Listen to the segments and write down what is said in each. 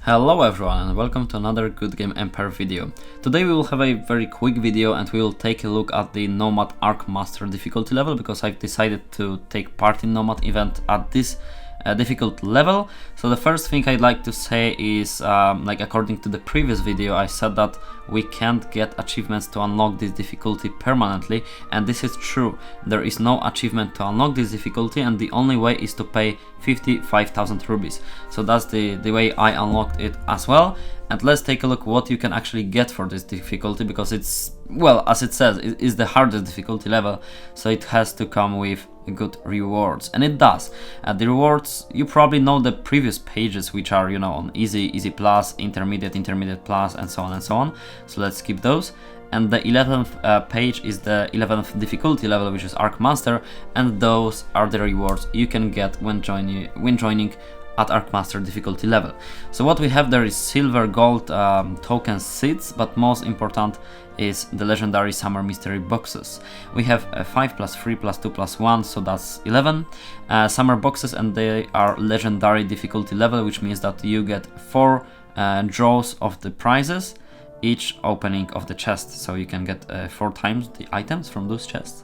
Hello everyone and welcome to another Good Game Empire video. Today we will have a very quick video and we will take a look at the Nomad ARCHMASTER difficulty level because I've decided to take part in Nomad event at this difficult level. So the first thing I'd like to say is, like according to the previous video, I said that we can't get achievements to unlock this difficulty permanently, and this is true. There is no achievement to unlock this difficulty and the only way is to pay 55,000 rubies. So that's the way I unlocked it as well. And let's take a look what you can actually get for this difficulty, because it's, well, as it says, it is the hardest difficulty level, so it has to come with good rewards, and it does. The rewards, you probably know the previous pages, which are, you know, on easy plus, intermediate plus, and so on and so on. So let's skip those. And the 11th page is the 11th difficulty level, which is ARCHMASTER, and those are the rewards you can get when joining at ARCHMASTER difficulty level. So what we have there is silver, gold, token seeds, but most important is the legendary summer mystery boxes. We have 5 plus 3 plus 2 plus 1, so that's 11 summer boxes, and they are legendary difficulty level, which means that you get 4 draws of the prizes each opening of the chest, so you can get 4 times the items from those chests.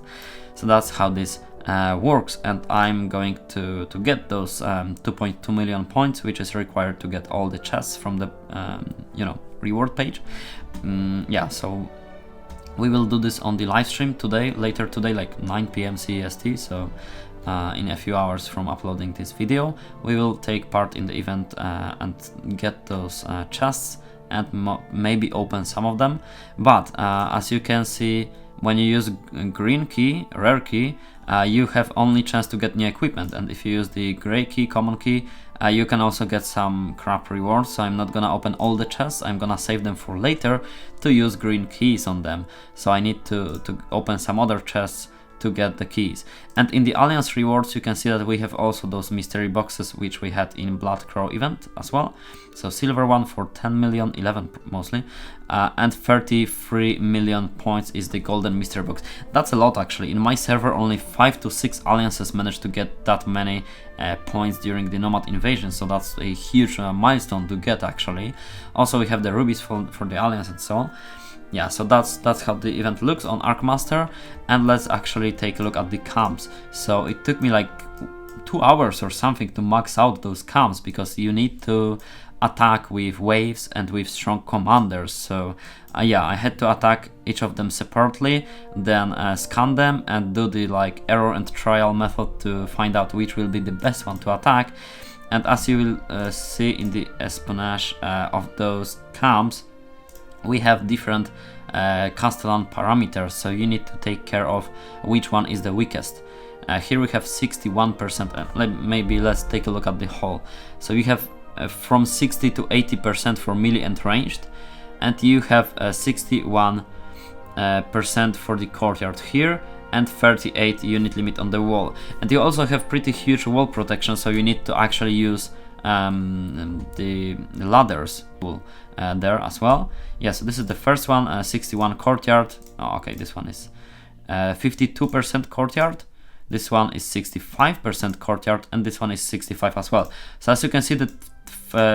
So that's how this works, and I'm going to get those 2.2 million points, which is required to get all the chests from the reward page. Yeah, so we will do this on the live stream today, later today, like 9 p.m. CEST. So in a few hours from uploading this video, we will take part in the event and get those chests and maybe open some of them. But as you can see, when you use green key, rare key, you have only chance to get new equipment, and if you use the gray key, common key, you can also get some crap rewards. So I'm not gonna open all the chests, I'm gonna save them for later to use green keys on them. So I need to open some other chests to get the keys. And in the Alliance rewards, you can see that we have also those mystery boxes, which we had in Blood Crow event as well. So silver one for 10 million, 11 mostly, and 33 million points is the golden mystery box. That's a lot actually. In my server, only 5 to 6 alliances managed to get that many points during the Nomad invasion, so that's a huge milestone to get actually. Also we have the rubies for the alliance and so on. Yeah, so that's how the event looks on ARCHMASTER, and let's actually take a look at the camps. So it took me like 2 hours or something to max out those camps, because you need to attack with waves and with strong commanders. So yeah, I had to attack each of them separately, then scan them and do the like error and trial method to find out which will be the best one to attack. And as you will see in the espionage of those camps, we have different Castellan parameters, so you need to take care of which one is the weakest. Here we have 61%, maybe let's take a look at the whole. So you have from 60 to 80% for melee and ranged, and you have 61% for the courtyard here, and 38 unit limit on the wall. And you also have pretty huge wall protection, so you need to actually use the ladders there as well. Yeah, so this is the first one, 61 courtyard. Oh, okay, this one is 52% courtyard. This one is 65% courtyard, and this one is 65 as well. So as you can see, that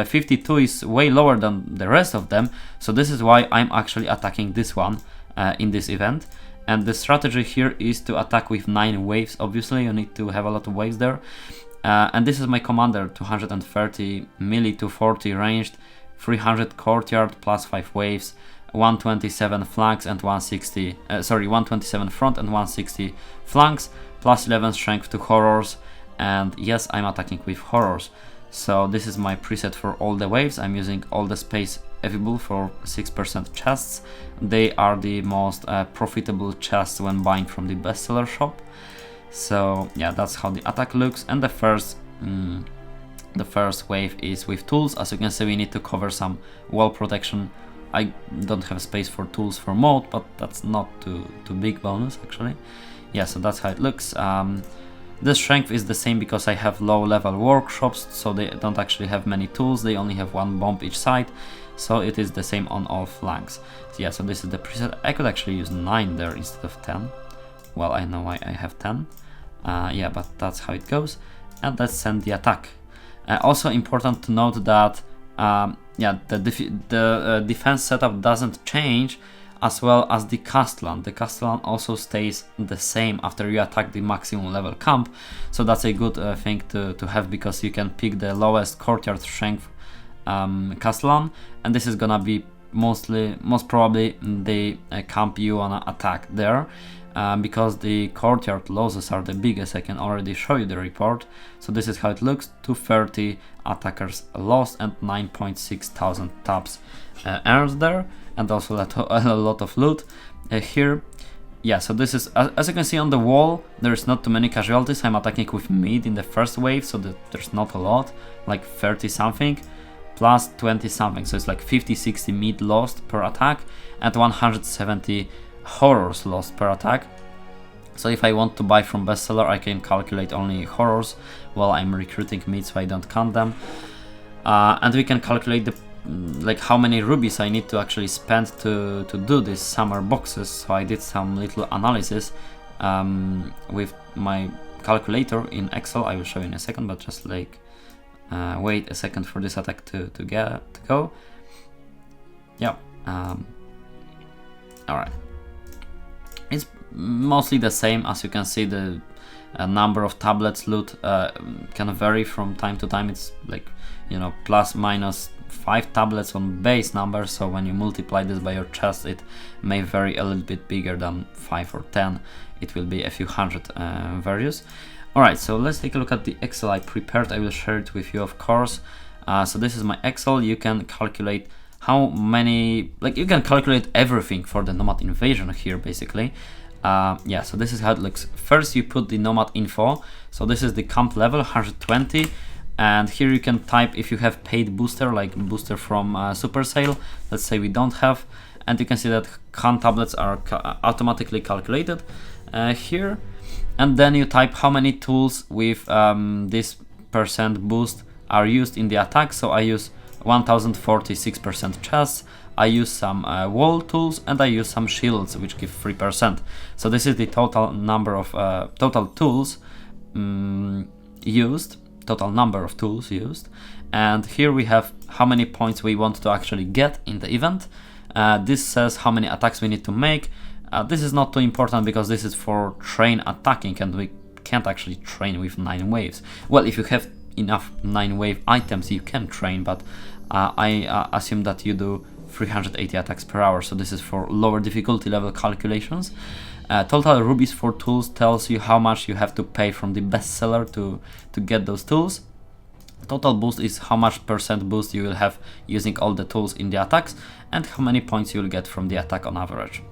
52 is way lower than the rest of them. So this is why I'm actually attacking this one in this event. And the strategy here is to attack with 9 waves. Obviously, you need to have a lot of waves there. And this is my commander, 230 melee, 240 ranged, 300 courtyard plus 5 waves, 127 flanks and 127 front and 160 flanks, plus 11 strength to horrors. And yes, I'm attacking with horrors. So this is my preset for all the waves. I'm using all the space available for 6% chests. They are the most profitable chests when buying from the bestseller shop. So yeah, that's how the attack looks. And the first wave is with tools. As you can see, we need to cover some wall protection. I don't have space for tools for mode, but that's not too big bonus actually. Yeah, so that's how it looks. The strength is the same because I have low level workshops, so they don't actually have many tools. They only have 1 bomb each side, so it is the same on all flanks. So yeah, so this is the preset. I could actually use 9 there instead of 10. Well, I know why I have 10. Yeah, but that's how it goes. And let's send the attack. Also important to note that yeah, the defense setup doesn't change, as well as the Castellan. The Castellan also stays the same after you attack the maximum level camp, so that's a good thing to have, because you can pick the lowest courtyard strength Castellan, and this is gonna be most probably the camp you wanna attack there, because the courtyard losses are the biggest. I can already show you the report. So this is how it looks: 230 attackers lost and 9.6 thousand taps earned there, and also a lot of loot here. Yeah, so this is, as you can see on the wall, there's not too many casualties. I'm attacking with mid in the first wave, so there's not a lot, like 30 something plus 20 something, so it's like 50-60 mid lost per attack and 170 horrors lost per attack. So if I want to buy from bestseller, I can calculate only horrors while I'm recruiting mid, so I don't count them. And we can calculate the like how many rubies I need to actually spend to do these summer boxes. So I did some little analysis with my calculator in Excel. I will show you in a second, but just like wait a second for this attack to go. Yeah. All right. It's mostly the same. As you can see, the number of tablets loot can vary from time to time. It's like, you know, plus minus 5 tablets on base number, so when you multiply this by your chest, it may vary a little bit bigger than 5 or 10. It will be a few hundred values. Alright, so let's take a look at the Excel I prepared. I will share it with you, of course. So this is my Excel. You can calculate how many, like you can calculate everything for the Nomad invasion here, basically. Yeah, so this is how it looks. First you put the Nomad info. So this is the camp level, 120. And here you can type if you have paid booster, like booster from Supercell. Let's say we don't have. And you can see that CAN tablets are automatically calculated here. And then you type how many tools with this percent boost are used in the attack. So I use 1046% chests, I use some wall tools, and I use some shields, which give 3%. So this is the total number of total tools used, total number of tools used. And here we have how many points we want to actually get in the event. This says how many attacks we need to make. This is not too important because this is for train attacking, and we can't actually train with 9 waves. Well, if you have enough 9 wave items, you can train, but I assume that you do 380 attacks per hour, so this is for lower difficulty level calculations. Total rubies for tools tells you how much you have to pay from the bestseller to get those tools. Total boost is how much percent boost you will have using all the tools in the attacks, and how many points you will get from the attack on average.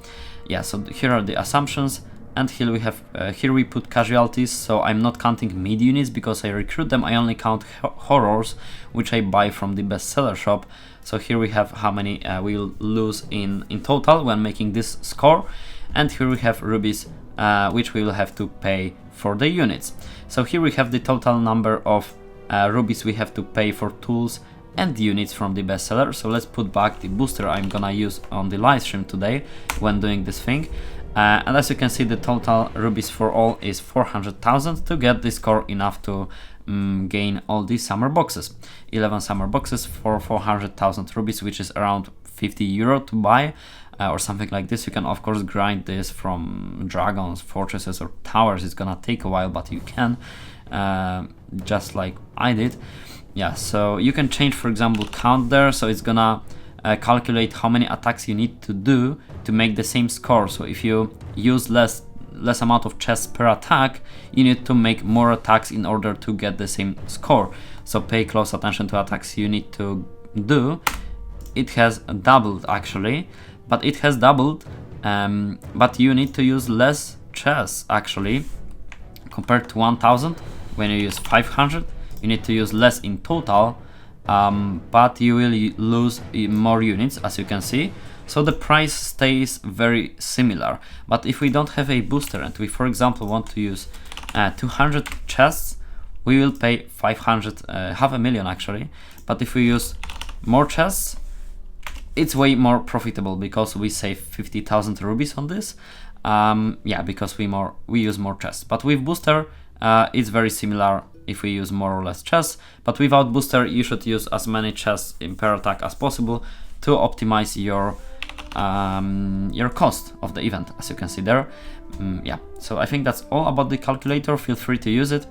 Yeah, so here are the assumptions, and here we have here we put casualties. So I'm not counting mid units because I recruit them. I only count horrors, which I buy from the bestseller shop. So here we have how many we will lose in total when making this score, and here we have rubies which we will have to pay for the units. So here we have the total number of rubies we have to pay for tools and units from the bestseller. So let's put back the booster I'm gonna use on the live stream today when doing this thing. And as you can see, the total rubies for all is 400,000 to get this score enough to gain all these summer boxes. 11 summer boxes for 400,000 rubies, which is around 50 euro to buy or something like this. You can of course grind this from dragons, fortresses or towers. It's gonna take a while, but you can, just like I did. Yeah, so you can change, for example, count there, so it's gonna calculate how many attacks you need to do to make the same score. So if you use less amount of chests per attack, you need to make more attacks in order to get the same score. So pay close attention to attacks you need to do. It has doubled actually, but it has doubled, but you need to use less chests actually compared to 1000. When you use 500, you need to use less in total, but you will lose more units, as you can see. So the price stays very similar. But if we don't have a booster and we, for example, want to use 200 chests, we will pay 500, half a million actually. But if we use more chests, it's way more profitable because we save 50,000 rubies on this. Yeah, because we use more chests. But with booster, it's very similar. if we use more or less chests, but without booster you should use as many chests in per attack as possible to optimize your cost of the event, as you can see there. Yeah, so I think that's all about the calculator. Feel free to use it,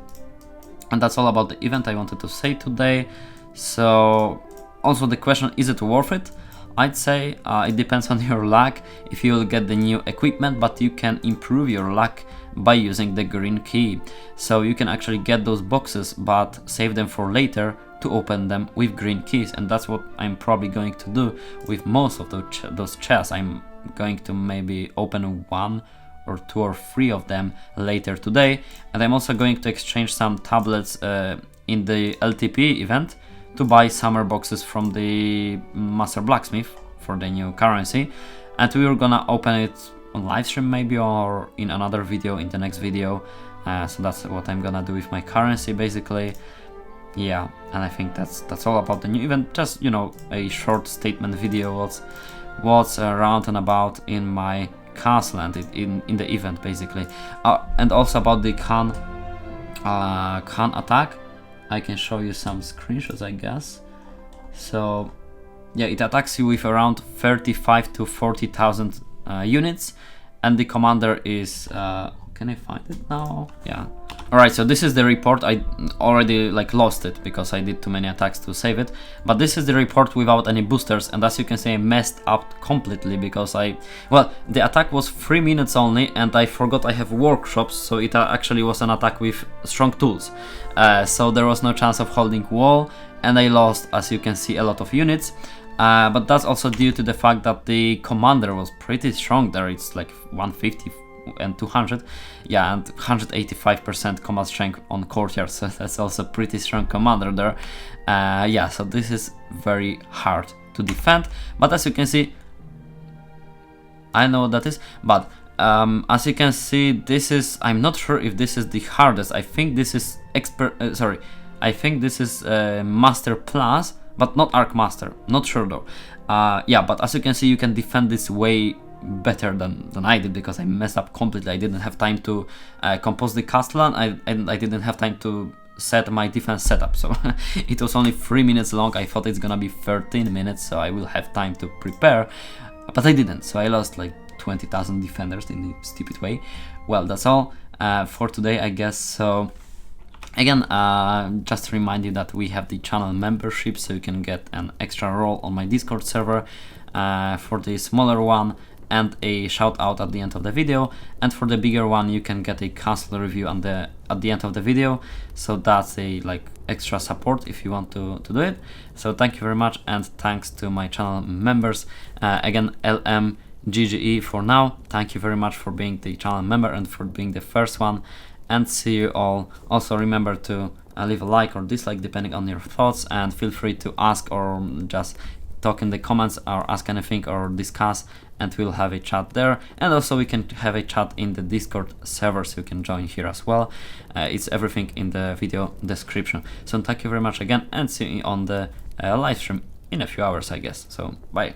and that's all about the event I wanted to say today. So also the question, is it worth it? I'd say it depends on your luck if you will get the new equipment, but you can improve your luck by using the green key. So you can actually get those boxes but save them for later to open them with green keys, and that's what I'm probably going to do with most of those chests. I'm going to maybe open 1 or 2 or 3 of them later today, and I'm also going to exchange some tablets in the LTP event to buy summer boxes from the Master Blacksmith for the new currency, and we were gonna open it on live stream maybe, or in another video, in the next video. So that's what I'm gonna do with my currency basically. Yeah, and I think that's all about the new event. Just, you know, a short statement video what's around and about in my castle and in the event basically. And also about the Khan attack, I can show you some screenshots, I guess. So yeah, it attacks you with around 35 to 40,000 units, and the commander is can I find it now? Yeah. Alright, so this is the report. I already lost it because I did too many attacks to save it, but this is the report without any boosters, and as you can see I messed up completely because the attack was 3 minutes only, and I forgot I have workshops, so it actually was an attack with strong tools. So there was no chance of holding wall, and I lost, as you can see, a lot of units. But that's also due to the fact that the commander was pretty strong there. It's like 150 and 200, yeah, and 185% combat strength on courtyard, so that's also pretty strong commander there. Yeah, so this is very hard to defend, but as you can see, I know what that is, but as you can see, this is, I'm not sure if this is the hardest. I think this is I think this is Master Plus, but not Archmaster, not sure though. Yeah, but as you can see, you can defend this way better than I did because I messed up completely. I didn't have time to compose the castle, and I didn't have time to set my defense setup, so it was only 3 minutes long. I thought it's gonna be 13 minutes, so I will have time to prepare, but I didn't, so I lost like 20,000 defenders in a stupid way. Well, that's all for today, I guess. So again, just to remind you that we have the channel membership, so you can get an extra role on my Discord server for the smaller one, and a shout out at the end of the video, and for the bigger one you can get a castle review at the end of the video. So that's a extra support if you want to do it. So thank you very much, and thanks to my channel members. Again, LMGGE for now. Thank you very much for being the channel member and for being the first one, and see you all. Also remember to leave a like or dislike depending on your thoughts, and feel free to ask or just talk in the comments or ask anything or discuss, and we'll have a chat there. And also we can have a chat in the Discord server, so you can join here as well. It's everything in the video description. So thank you very much again, and see you on the live stream in a few hours, I guess. So bye.